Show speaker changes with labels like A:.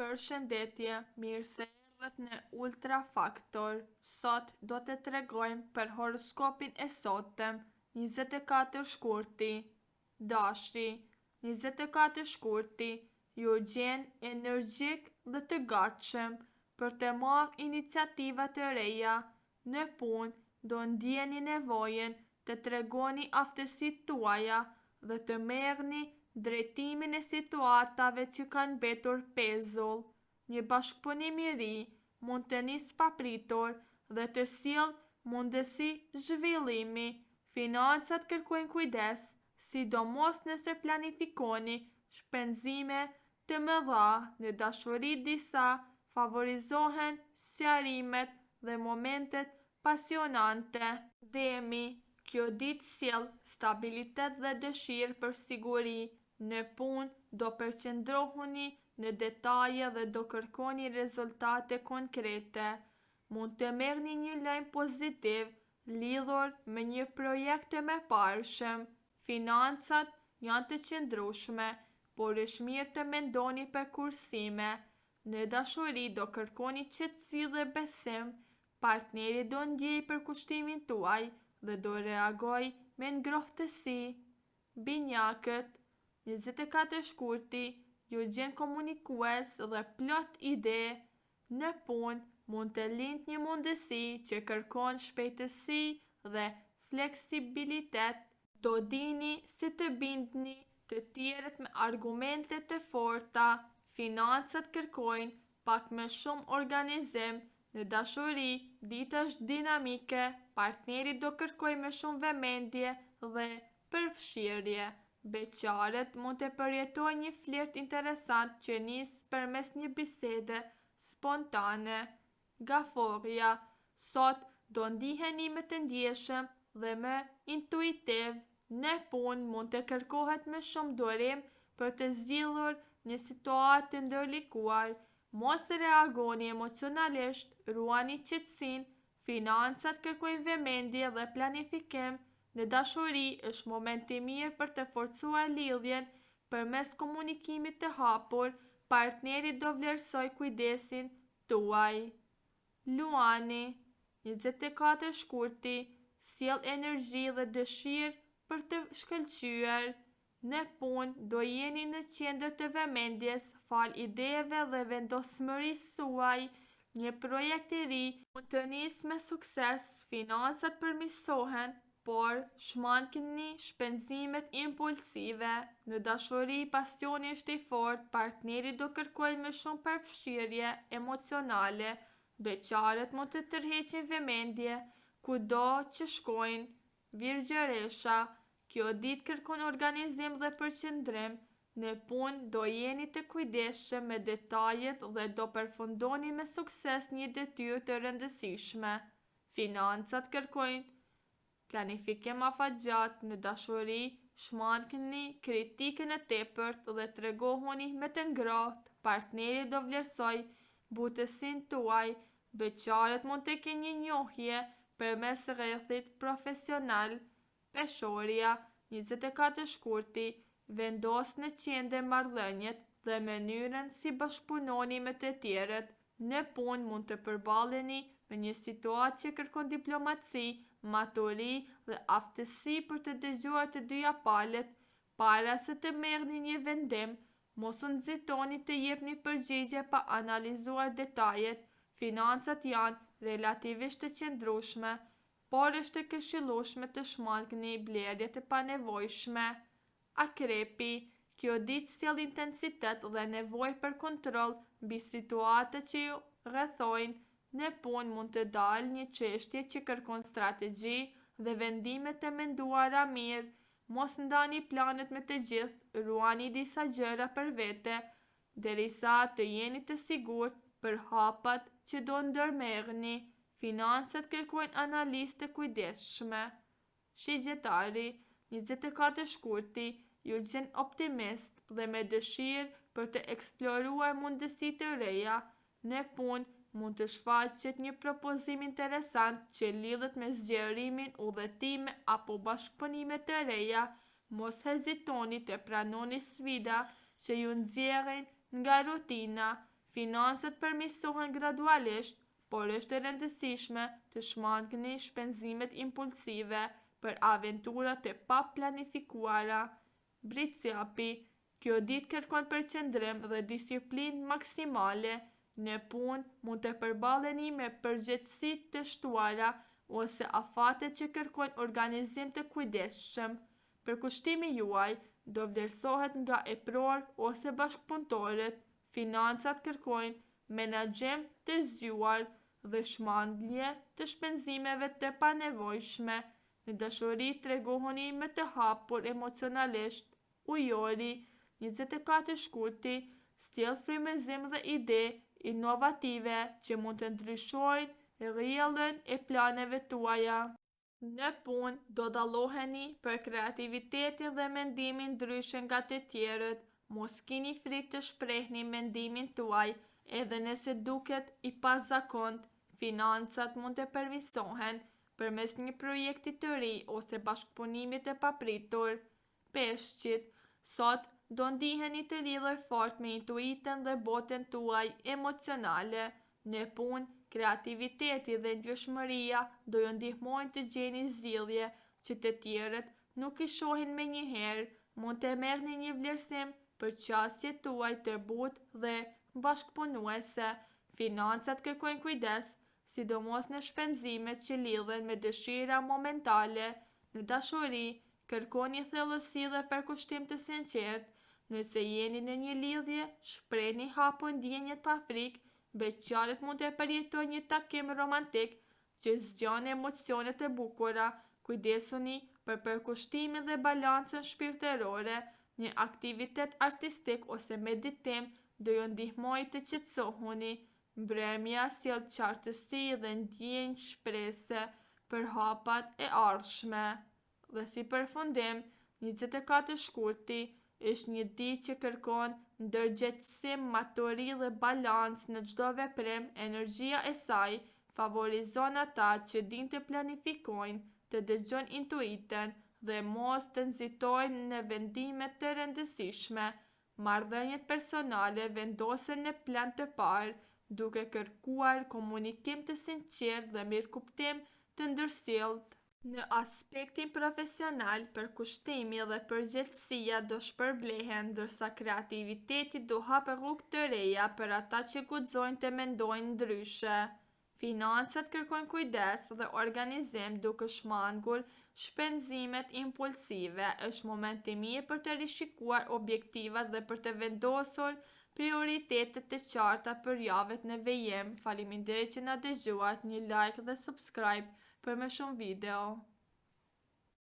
A: Përshëndetje, mirë se erdhët në Ultra Faktor. Sot do të tregojmë për horoskopin e sotëm, 24 shkurti. Dashri, 24 shkurti, ju gjen energjik dhe të gatshëm për të marrë iniciativa të reja. Në punë, do ndjeni nevojën të tregoni aftësitë tuaja dhe të merrni drejtimin e situatave që kanë mbetur pezull. Një bashkëpunim i ri mund të nisë papritur dhe të sjellë mundësi zhvillimi. Financat kërkojnë kujdes, sidomos nëse planifikoni shpenzime të mëdha. Në dashuri disa favorizohen sqarimet dhe momentet pasionante. Demi, kjo ditë sjell stabilitet dhe dëshirë për siguri. Në punë, do përqendrohuni në detaje dhe do kërkoni rezultate konkrete. Mund të merrni një lajm pozitiv lidhur me një projekt të mëparshëm. Financat janë të qëndrueshme, por është mirë të mendoni për kursime. Në dashuri do kërkoni qetësi dhe besim. Partneri do ndjejë përkushtimin tuaj dhe do reagojë me ngrohtësi. Binjakët, 24 shkurti, ju gjen komunikues dhe plot ide. Në punë, mund të lindë një mundësi që kërkon shpejtësi dhe fleksibilitet. Do dini si të bindni të tjerët me argumente të forta. Financat kërkojnë pak më shumë organizim. Në dashuri, dita është dinamike. Partneri do kërkojë më shumë vëmendje dhe përfshirje. Beqarët mund të përjetojnë një flirt interesant që nis përmes një bisede spontane. Gaforja, sot do ndiheni më të ndjeshëm dhe më intuitiv. Në punë, mund të kërkohet më shumë durim për të zgjidhur një situatë të ndërlikuar. Mos reagoni emocionalisht, ruani qetësinë. Financat kërkojnë vëmendje dhe planifikim. Në dashuri, është momenti mirë për të forcuar lidhjen përmes komunikimit të hapur. Partneri do vlerësoj kujdesin tuaj. Luani, 24 shkurti, sjell energji dhe dëshirë për të shkëlqyer. Në punë, do jeni në qendër të vëmendjes fal ideve dhe vendosmërisë suaj. Një projekt i ri mund të nisë me sukses. Financat përmirësohen, por shmankni shpenzimet impulsive. Në dashuri, pasioni është i fortë. Partneri do kërkojë më shumë përfshirje emocionale. Beqarët mund të tërheqin vëmendje kudo që shkojnë. Virgjëresha, kjo ditë kërkon organizim dhe përqendrim. Në punë, do jeni të kujdesshëm me detajet dhe do përfundoni me sukses një detyrë të rëndësishme. Financat kërkojnë planifikim afatgjatë. Në dashuri, shmankni kritikën e tepërt dhe tregohuni me të ngrohtë. Partneri do vlerësoj butësinë tuaj. Beqarët mund të kenë një njohje përmes rrethit profesional. Peshorja, 24 shkurti, vendos në qendër marrëdhëniet dhe mënyrën si bashkëpunoni me të tjerët. Në punë, mund të përballeni me një situatë që kërkon diplomaci, maturi dhe aftësi për të dëgjuar të dyja palët para se të merrni një vendim. Mos u nxitoni të jepni përgjigje pa analizuar detajet. Financat janë relativisht të qëndrueshme, por është e këshillueshme të shmangni blerjet e panevojshme. Akrepi, kjo ditë sjell intensitet dhe nevojë për kontroll mbi situatët që ju rrethojnë. Në punë, mund të dalë një çështje që kërkon strategji dhe vendime të menduara mirë. Mos ndani planet me të gjithë, ruani disa gjëra për vete, derisa të jeni të sigurt për hapat që do ndërmerrni. Financat kërkojnë analizë të kujdesshme. Shigjetari, 24 shkurti, ju gjen optimist dhe me dëshirë për të eksploruar mundësi të reja. Në punë, mund të shfaqet një propozim interesant që lidhet me zgjerimin, udhëtime apo bashkëpunime të reja. Mos hezitoni të pranoni sfida që ju nxjerrin nga rutina. Financat përmirësohen gradualisht, por është e rëndësishme të shmangni shpenzimet impulsive për aventurat e paplanifikuara. Britsjapi, kjo ditë kërkon përqendrim dhe disiplinë maksimale. Në punë mund të përballeni me përgjegjësitë të shtuara ose afate që kërkojnë organizim të kujdesshëm. Përkushtimi juaj do vlerësohet nga epror ose bashkëpunëtorët. Financat kërkojnë menaxhim të zgjuar dhe shmangje të shpenzimeve të panevojshme. Në dashuri tregohuni me të hapur emocionalisht. Ujori, 24 shkurti, sjell frymëzim dhe ide inovative që mund të ndryshojnë rrjellën e planeve tuaja. Në punë do dalloheni për kreativitetin dhe mendimin ndryshe nga të tjerët. Mos kini frikë të shprehni mendimin tuaj, edhe nëse duket i pazakont. Financat mund të përmirësohen përmes një projekti të ri ose bashkëpunimit të papritur. Peshqit, sot do ndiheni të lidhur fort me intuitën dhe botën tuaj emocionale. Në punë, kreativiteti dhe ndjeshmëria do ju ndihmojnë të gjeni zgjidhje që të tjerët nuk i shohin menjëherë. Mund të merrni një vlerësim për qasjet tuaj të butë dhe bashkëpunuese. Financat kërkojnë kujdes, sidomos në shpenzimet që lidhen me dëshira momentale. Në dashuri, kërkoni thellësi dhe përkushtim të sinqertë. Nëse jeni në një lidhje, shprehni hapur ndjenjet pa frikë. Beqarët mund të përjetojnë një takim romantik që zgjon emocione të bukura. Kujdesuni për përkushtimin dhe balancën shpirtërore. Një aktivitet artistik ose meditim do ju ndihmojë të qetësohuni. Mbrëmja sjell qartësi dhe ndjenjë shprese për hapat e ardhshme. Dhe si përfundim, 24 shkurti është një ditë që kërkon ndërgjegjësim, maturi dhe balancë në çdo veprim. Energjia e saj favorizon ata që dinë të planifikojnë, të dëgjojnë intuitën dhe mos të nxitojnë në vendime të rëndësishme. Marrëdhëniet personale vendosen në plan të parë, duke kërkuar komunikim të sinqertë dhe mirëkuptim të ndërsjellët. Në aspektin profesional, përkushtimi dhe përgjegjësia do shpërblehen, ndërsa kreativiteti do hapë rrugë të reja për ata që guxojnë të mendojnë ndryshe. Financat kërkojnë kujdes dhe organizim duke shmangur shpenzimet impulsive. Është momenti mirë për të rishikuar objektivat dhe për të vendosur prioritetet të qarta për javët në vijim. Faleminderit që na dëgjuat, një like dhe subscribe për më shumë video.